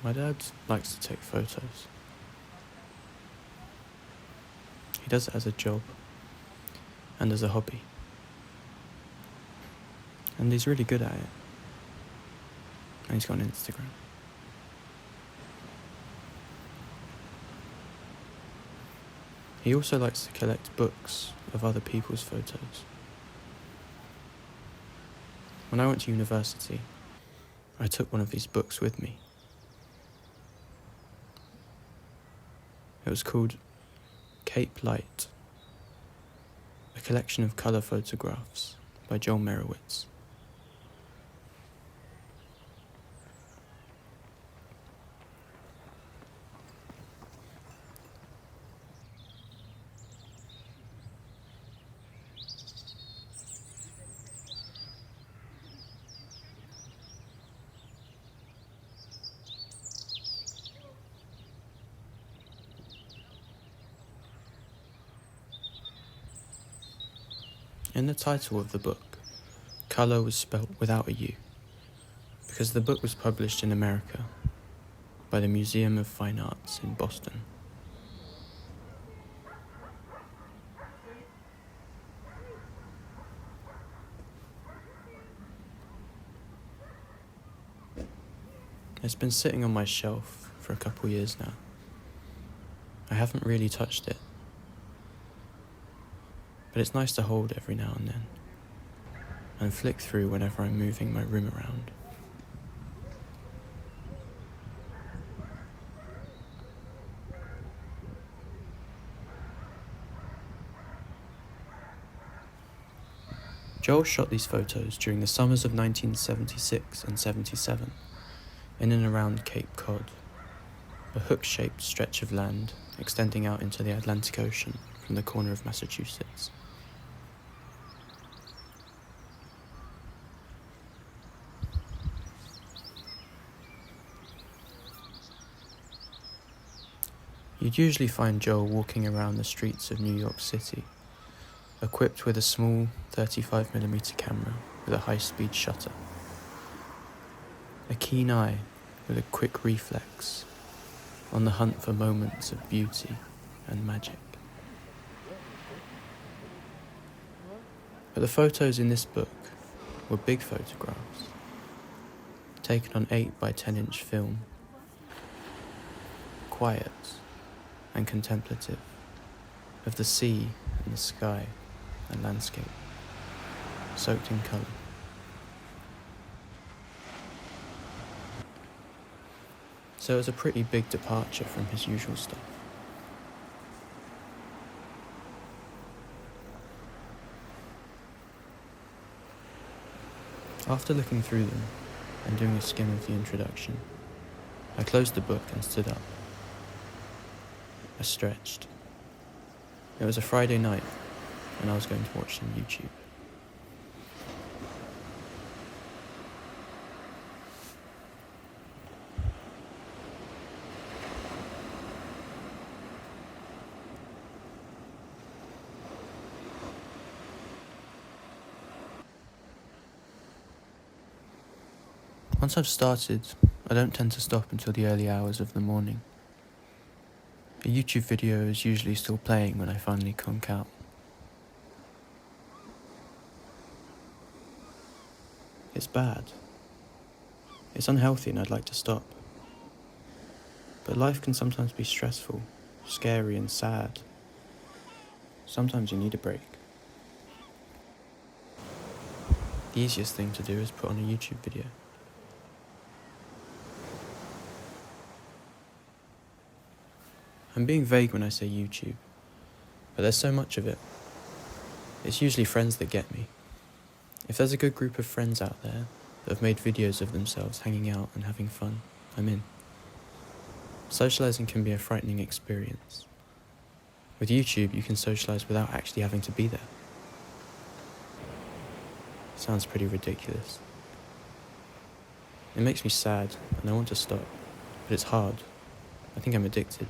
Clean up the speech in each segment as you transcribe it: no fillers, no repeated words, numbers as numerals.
My dad likes to take photos. He does it as a job and as a hobby. And he's really good at it. And he's got an Instagram. He also likes to collect books of other people's photos. When I went to university, I took one of these books with me. It was called Cape Light, a collection of colour photographs by Meyerowitz. In the title of the book, colour was spelt without a U, because the book was published in America by the Museum of Fine Arts in Boston. It's been sitting on my shelf for a couple years now. I haven't really touched it, but it's nice to hold every now and then, and flick through whenever I'm moving my room around. Joel shot these photos during the summers of 1976 and 77, in and around Cape Cod, a hook-shaped stretch of land extending out into the Atlantic Ocean from the corner of Massachusetts. You'd usually find Joel walking around the streets of New York City, equipped with a small 35mm camera with a high-speed shutter, a keen eye with a quick reflex, on the hunt for moments of beauty and magic. But the photos in this book were big photographs, taken on 8x10" film, quiet and contemplative, of the sea and the sky and landscape, soaked in colour. So it was a pretty big departure from his usual stuff. After looking through them and doing a skim of the introduction, I closed the book and stood up. I stretched. It was a Friday night, and I was going to watch some YouTube. Once I've started, I don't tend to stop until the early hours of the morning. A YouTube video is usually still playing when I finally conk out. It's bad. It's unhealthy and I'd like to stop. But life can sometimes be stressful, scary and sad. Sometimes you need a break. The easiest thing to do is put on a YouTube video. I'm being vague when I say YouTube, but there's so much of it. It's usually friends that get me. If there's a good group of friends out there that have made videos of themselves hanging out and having fun, I'm in. Socializing can be a frightening experience. With YouTube, you can socialize without actually having to be there. Sounds pretty ridiculous. It makes me sad, and I want to stop, but it's hard. I think I'm addicted.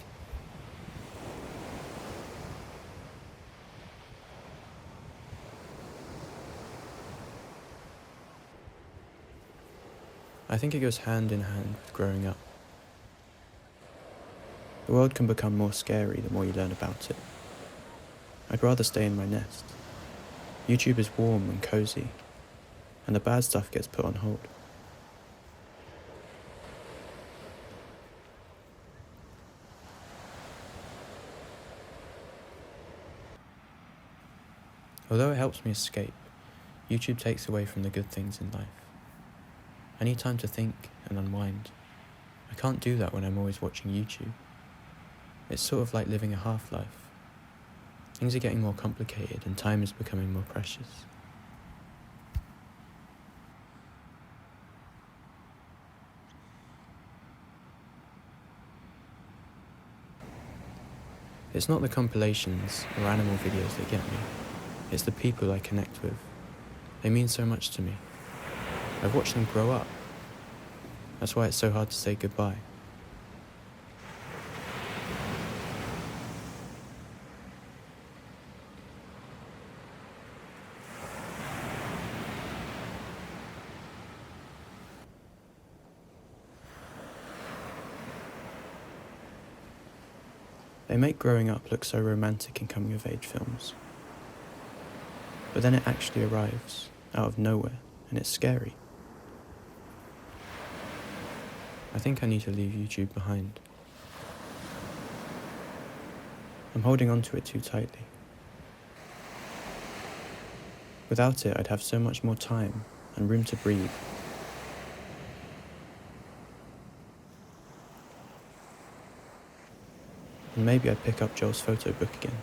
I think it goes hand in hand with growing up. The world can become more scary the more you learn about it. I'd rather stay in my nest. YouTube is warm and cozy, and the bad stuff gets put on hold. Although it helps me escape, YouTube takes away from the good things in life. I need time to think and unwind. I can't do that when I'm always watching YouTube. It's sort of like living a half-life. Things are getting more complicated and time is becoming more precious. It's not the compilations or animal videos that get me. It's the people I connect with. They mean so much to me. I've watched them grow up. That's why it's so hard to say goodbye. They make growing up look so romantic in coming-of-age films. But then it actually arrives, out of nowhere, and it's scary. I think I need to leave YouTube behind. I'm holding on to it too tightly. Without it, I'd have so much more time and room to breathe. And maybe I'd pick up Joel's photo book again.